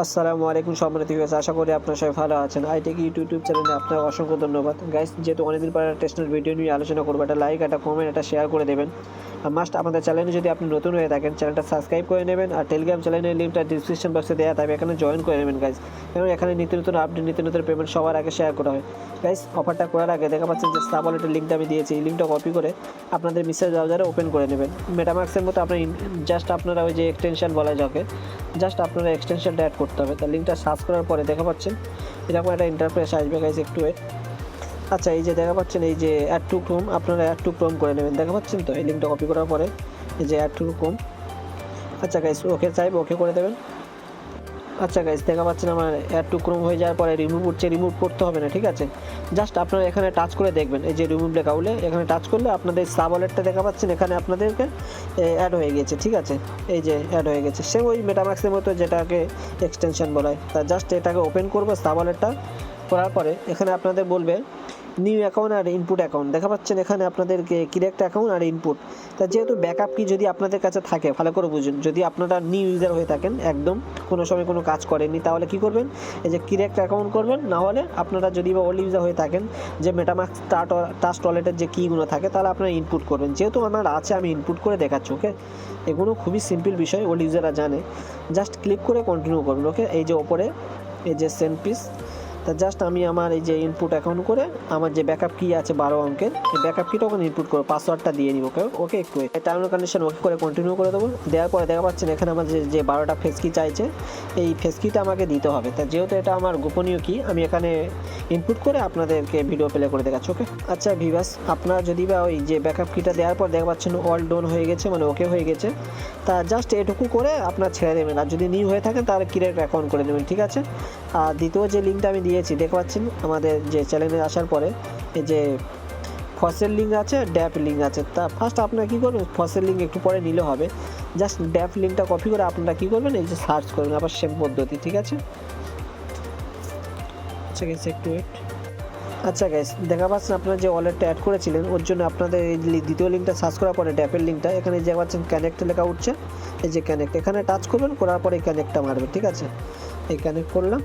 আসসালামু আলাইকুম সম্মানিত ভিউয়ার্স, আশা করি আপনারা সবাই ভালো আছেন। আইটেক ইউটিউব চ্যানেলে আপনাকে অসংখ্য ধন্যবাদ। গাইস, যেহেতু অনেকদিন পর একটা টেস্টের ভিডিও নিয়ে আলোচনা করবো, একটা লাইক, একটা কমেন্ট, একটা শেয়ার করে দেবেন। আর মাস্ট আমাদের চ্যানেলে যদি আপনি নতুন হয়ে থাকেন, চ্যানেলটা সাবস্ক্রাইব করে নেবেন। আর টেলিগ্রাম চ্যানেলের লিঙ্কটা ডিসক্রিপশন বক্সে দেওয়া থাকবে, এখানে জয়েন করে নেবেন গাইস। কারণ এখানে নিত্য নতুন আপডেট, নিত্য নতুন পেমেন্ট সবার আগে শেয়ার করা হয়। গাইস, অফারটা করার আগে দেখা পাচ্ছেন যে সাব ওয়ালেটের লিঙ্কটা আমি দিয়েছি, এই লিঙ্কটা কপি করে আপনাদের মেসেজ ব্রাউজারে ওপেন করে নেবেন। মেটামাক্সের মতো আপনার জাস্ট আপনারা ওই যে এক্সটেনশন বলা যাকে, জাস্ট আপনারা এক্সটেনশনটা অ্যাড করতে হবে। তার লিঙ্কটা সার্চ করার পরে দেখা পাচ্ছেন এরকম একটা ইন্টারফেস আসবে গাইস, একটু ওয়েট। আচ্ছা, এই যে দেখা পাচ্ছেন এই যে অ্যাড টু ক্রোম, আপনারা অ্যাড টু ক্রোম করে নেবেন। দেখা পাচ্ছেন তো, এই লিঙ্কটা কপি করার পরে এই যে অ্যাড টু ক্রোম। আচ্ছা গাইস, ওকে চাইবে ওকে করে দেবেন। আচ্ছা গাইস, দেখা পাচ্ছেন আমার অ্যাড টু ক্রোম হয়ে যাওয়ার পরে রিমুভ উঠছে, রিমুভ করতে হবে না, ঠিক আছে। জাস্ট আপনারা এখানে টাচ করে দেখবেন, এই যে রিমুভ লেখা উঠলে এখানে টাচ করলে আপনাদের সাব ওয়ালেটটা দেখা পাচ্ছেন এখানে আপনাদেরকে অ্যাড হয়ে গেছে, ঠিক আছে। এই যে অ্যাড হয়ে গেছে, সে ওই মেটামাক্সের মতো যেটাকে এক্সটেনশন বলা হয়। তা জাস্ট এটাকে ওপেন করবো সাব ওয়ালেটটা করার পরে এখানে আপনাদের বলবে নিউ অ্যাকাউন্ট আর ইনপুট অ্যাকাউন্ট। দেখা পাচ্ছেন এখানে আপনাদেরকে ক্রিয়েট অ্যাকাউন্ট আর ইনপুট। তা যেহেতু ব্যাকআপ কি যদি আপনাদের কাছে থাকে, ভালো করে বুঝুন, যদি আপনারা নিউ ইউজার হয়ে থাকেন, একদম কোনো সময় কোনো কাজ করেননি, তাহলে কি করবেন, এই যে ক্রিয়েট অ্যাকাউন্ট করবেন। না হলে আপনারা যদি বা ওল্ড ইউজার হয়ে থাকেন, যে মেটামাক্স টাস্ক ওয়ালেটের যে কিগুলো থাকে, তাহলে আপনারা ইনপুট করবেন। যেহেতু আমার আছে, আমি ইনপুট করে দেখাচ্ছি, ওকে। এগুলো খুবই সিম্পল বিষয়, ওল্ড ইউজাররা জানে। জাস্ট ক্লিক করে কন্টিনিউ করবেন, ওকে। এই যে ওপরে এই যে সেন্ড পিস, তা জাস্ট আমি আমার এই যে ইনপুট অ্যাকাউন্ট করে আমার যে ব্যাকআপ কি আছে 12 অঙ্কের, এই ব্যাকআপ কিটা ওখানে ইনপুট করে পাসওয়ার্ডটা দিয়ে নিব, ওকে। ওকে, একটু টার্ম এন্ড কন্ডিশন ওকে করে কন্টিনিউ করে দেবো। দেওয়ার পরে দেখা পাচ্ছেন এখানে আমার যে 12টা ফেস কি চাইছে, এই ফেস কিটা আমাকে দিতে হবে। তা যেহেতু এটা আমার গোপনীয় কি, আমি এখানে ইনপুট করে আপনাদেরকে ভিডিও প্লে করে দেখাচ্ছি, ওকে। আচ্ছা ভিউয়ার্স, আপনারা যদি বা ওই যে ব্যাকআপ কিটা দেওয়ার পর দেখা পাচ্ছেন অল ডন হয়ে গেছে, মানে ওকে হয়ে গেছে, তা জাস্ট এটুকু করে আপনার ছেড়ে দেবেন। আর যদি নিউ হয়ে থাকেন তাহলে ক্রিয়েট অ্যাকাউন্ট করে নেবেন, ঠিক আছে। আর দ্বিতীয় যে লিঙ্কটা আমি দিয়েছি, দেখতে পাচ্ছেন আমাদের যে চ্যানেলে আসার পরে এই যে ফসেল লিঙ্ক আছে, ড্যাপ লিঙ্ক আছে। তা ফার্স্ট আপনারা কী করবেন, ফসেল লিঙ্ক একটু পরে নিলে হবে। জাস্ট ড্যাপ লিঙ্কটা কপি করে আপনারা কী করবেন, এই যে সার্চ করবেন, আবার সেম পদ্ধতি, ঠিক আছে। আচ্ছা গেছে, একটু ওয়েট। আচ্ছা গাইস, দেখা পাচ্ছেন আপনারা যে ওয়ালেটটা অ্যাড করেছিলেন, ওর জন্য আপনাদের এই দ্বিতীয় লিঙ্কটা সার্চ করার পরে ড্যাপের লিঙ্কটা এখানে যে পাচ্ছেন কানেক্ট লেখা উঠছে, এই যে কানেক্ট, এখানে টাচ করবেন, করার পরে এই কানেক্টটা মারবেন, ঠিক আছে। এই কানেক্ট করলাম।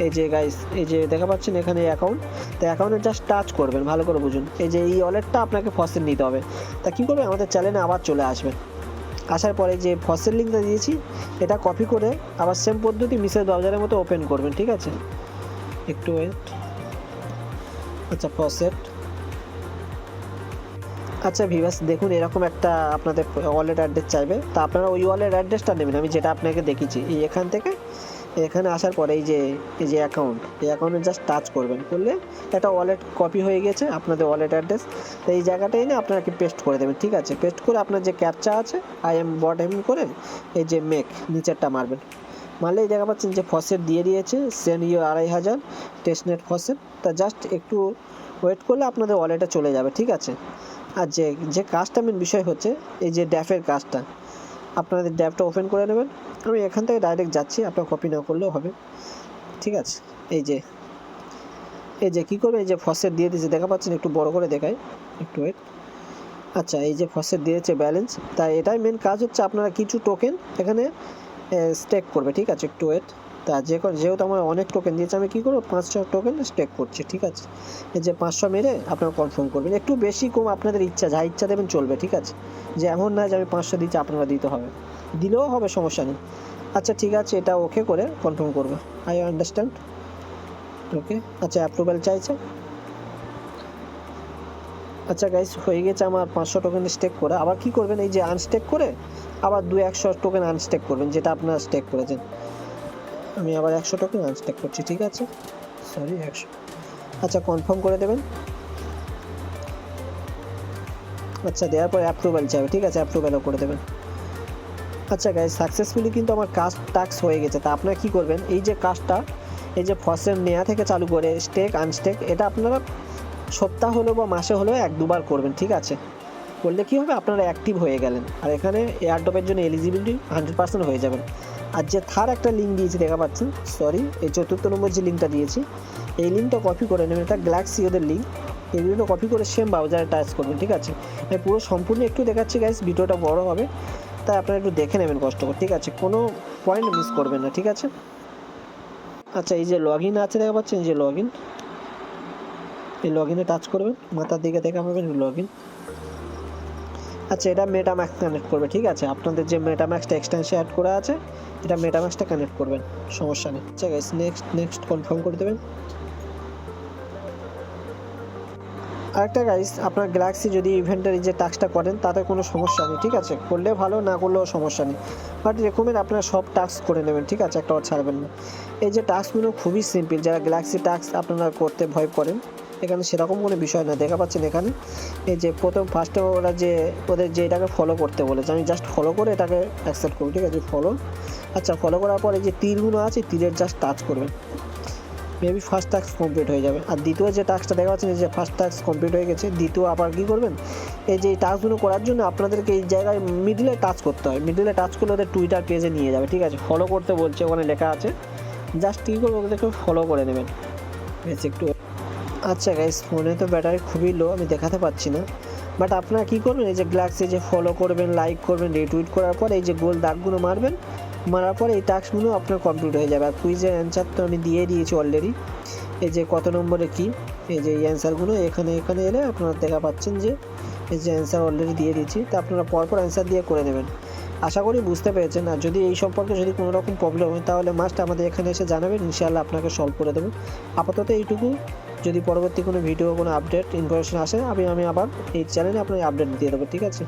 এই যে গাইস, এই যে দেখা পাচ্ছেন এখানে অ্যাকাউন্ট, তো অ্যাকাউন্টে জাস্ট টাচ করবেন, ভালো করে বুঝুন। এই যে এই ওয়ালেটটা আপনাকে ফসেল নিতে হবে। তা কী করবেন, আমাদের চ্যানেলে আবার চলে আসবেন। আসার পরে যে ফসেল লিঙ্কটা দিয়েছি, এটা কপি করে আবার সেম পদ্ধতি মিসেস ব্রাউজারের মতো ওপেন করবেন, ঠিক আছে। একটু ওয়েট। আচ্ছা ফসেট। আচ্ছা ভিউয়ার্স, দেখুন এরকম একটা আপনাদের ওয়ালেট অ্যাড্রেস চাইবে। তা আপনারা ওই ওয়ালেট অ্যাড্রেসটা নেবেন, আমি যেটা আপনাকে দেখিয়েছি। এই এখান থেকে এখানে আসার পরে এই যে অ্যাকাউন্ট, এই অ্যাকাউন্টে জাস্ট টাচ করবেন, করলে একটা ওয়ালেট কপি হয়ে গেছে আপনাদের ওয়ালেট অ্যাড্রেস। তো এই জায়গাটা এনে আপনারা কি পেস্ট করে দেবেন, ঠিক আছে। পেস্ট করে আপনার যে ক্যাপচা আছে আই এম বট এম করে এই যে মেক নিচেরটা মারবেন। মারলেই দেখা পাচ্ছেন যে ফসেট দিয়ে দিয়েছে, সেন্ড ইউ 2500 টেস্টনেট ফসেট। তা জাস্ট একটু ওয়েট করলে আপনাদের ওয়ালেটে চলে যাবে, ঠিক আছে। আর যে কাজটা মেন বিষয় হচ্ছে এই যে ড্যাফের কাজটা, আপনাদের ড্যাপটা ওপেন করে নেবেন। আমি এখান থেকে ডাইরেক্ট যাচ্ছি, আপনার কপি না করলেও হবে, ঠিক আছে। এই যে কী করবে, এই যে ফসেট দিয়ে দিয়েছে, দেখা পাচ্ছেন, একটু বড় করে দেখায়, একটু ওয়েট। আচ্ছা, এই যে ফসেট দিয়েছে ব্যালেন্স, তাই এটাই মেন কাজ হচ্ছে, আপনারা কিছু টোকেন এখানে স্টেক করবে, ঠিক আছে। একটু ওয়েট। তা যেহেতু আমার অনেক টোকেন দিয়েছে, আমি কী করবো, 500 টোকেন স্টেক করছি, ঠিক আছে। এই যে 500 মেরে আপনারা কনফার্ম করবেন। একটু বেশি কম আপনাদের ইচ্ছা, যা ইচ্ছা দেবেন চলবে, ঠিক আছে। যে এমন না যে আমি 500 দিচ্ছি আপনারা দিতে হবে, দিলেও হবে, সমস্যা নেই। আচ্ছা ঠিক আছে, এটা ওকে করে কনফার্ম করবে। আই আন্ডারস্ট্যান্ড, ওকে। আচ্ছা অ্যাপ্রুভাল চাইছে। আচ্ছা গাইস, হয়ে গেছে আমার 500 টোকেন স্টেক করে। আবার কি করবেন, এই যে আনস্টেক করে আবার 100 টোকেন আনস্টেক করবেন, যেটা আপনারা স্টেক করেছেন। আমি আবার 100 টোকেন আনস্টেক করছি, ঠিক আছে। সরি, 100। আচ্ছা কনফার্ম করে দেবেন। আচ্ছা দেওয়ার পরে অ্যাপ্রুভাল চাইবে, ঠিক আছে, অ্যাপ্রুভালও করে দেবেন। আচ্ছা গাইস, সাকসেসফুলি কিন্তু আমার কাজ টাস্ক হয়ে গেছে। তা আপনারা কী করবেন, এই যে কাজটা, এই যে ফসেট নেওয়া থেকে চালু করে স্টেক আনস্টেক, এটা আপনারা সপ্তাহ হলেও বা মাসে হলেও 1-2 বার করবেন, ঠিক আছে। করলে কী হবে, আপনারা অ্যাক্টিভ হয়ে গেলেন, আর এখানে এয়ারড্রপের জন্য এলিজিবিলিটি 100% হয়ে যাবেন। আর যে থার্ড একটা লিঙ্ক দিয়েছি দেখা পাচ্ছেন, সরি, এই 4র্থ নম্বর যে লিঙ্কটা দিয়েছি, এই লিঙ্কটা কপি করে নেবেন, এটা গ্যালাক্সি ওদের লিঙ্ক। এগুলো কপি করে সেম ব্রাউজারে টাচ করবেন, ঠিক আছে। আমি পুরো সম্পূর্ণ একটু দেখাচ্ছি গাইস, ভিডিওটা বড় হবে, তাই আপনারা একটু দেখে নেবেন কষ্ট করে, ঠিক আছে। কোনো পয়েন্ট মিস করবেন না, ঠিক আছে। আচ্ছা, এই যে লগ ইন আছে দেখা পাচ্ছেন, যে লগ ইন, এই লগ ইনে টাচ করবেন, মাথার দিকে দেখা পাবেন লগ ইন। আচ্ছা, এটা মেটাম্যাক্স কানেক্ট করবে, ঠিক আছে? আপনাদের যে মেটাম্যাক্সটা এক্সটেনশন অ্যাড করা আছে, এটা মেটাম্যাক্সটা কানেক্ট করবেন, সমস্যা নেই। আচ্ছা গাইস, নেক্সট কনফার্ম করে দেবেন। আরেকটা গাইস, আপনার গ্যালাক্সি যদি ইভেন্টের যে টাস্কটা করেন তাতে কোনো সমস্যা নেই, ঠিক আছে? করলে ভালো, না করলেও সমস্যা নেই, বাট রেকমেন্ড আপনারা সব টাস্ক করে নেবেন, ঠিক আছে? একটাও ছাড়বেন না। এই যে টাস্কগুলো খুবই সিম্পল, যারা গ্যালাক্সি টাস্ক আপনারা করতে ভয় করেন, এখানে সেরকম কোনো বিষয় না। দেখা পাচ্ছেন এখানে এই যে প্রথম ফার্স্টে ওরা যে ওদের যে এটাকে ফলো করতে বলেছে, আমি জাস্ট ফলো করে এটাকে অ্যাকসেপ্ট করব, ঠিক আছে? ফলো। আচ্ছা, ফলো করার পরে যে তীরগুলো আছে, তীরের জাস্ট টাচ করবেন, মেবি ফার্স্ট টাস্ক কমপ্লিট হয়ে যাবে। আর দ্বিতীয় যে টাস্কটা দেখা যাচ্ছে, যে ফার্স্ট টাস্ক কমপ্লিট হয়ে গেছে, দ্বিতীয় আবার কী করবেন, এই যে এই টাস্কগুলো করার জন্য আপনাদেরকে এই জায়গায় মিডলে টাচ করতে হয়, মিডলে টাচ করলে ওদের টুইটার পেজে নিয়ে যাবে, ঠিক আছে? ফলো করতে বলছে, ওখানে লেখা আছে, জাস্ট কী করবো, ওদেরকে ফলো করে নেবেন, বেশ একটু। আচ্ছা গাইস, ফোনে তো ব্যাটারি খুবই লো, আমি দেখাতে পাচ্ছি না, বাট আপনারা কী করবেন, এই যে গ্যালাক্সি যে ফলো করবেন, লাইক করবেন, রিটুইট করার পর এই যে গোল দাগগুলো মারবেন, মারার পরে এই টাস্কগুলো আপনার কমপ্লিট হয়ে যাবে। আর কুইজের অ্যান্সার তো আমি দিয়ে দিয়েছি অলরেডি, এই যে কত নম্বরে কী, এই যে এই অ্যান্সারগুলো এখানে এলে আপনারা দেখা পাচ্ছেন যে এই যে অ্যান্সার অলরেডি দিয়ে দিয়েছি, তো আপনারা পরপর অ্যান্সার দিয়ে করে নেবেন। আশা করি বুঝতে পেরেছেন। আর যদি এই সম্পর্কে যদি কোনো রকম প্রবলেম হয়, তাহলে মাস্ট আমাদের এখানে এসে জানাবেন, ইনশাআল্লাহ আপনাকে সলভ করে দেবো। আপাতত এইটুকু, যদি পরবর্তী কোনো ভিডিও, কোনো আপডেট ইনফরমেশন আসে, আমি আবার এই চ্যানেলে আপনাকে আপডেট দিয়ে দেবো, ঠিক আছে?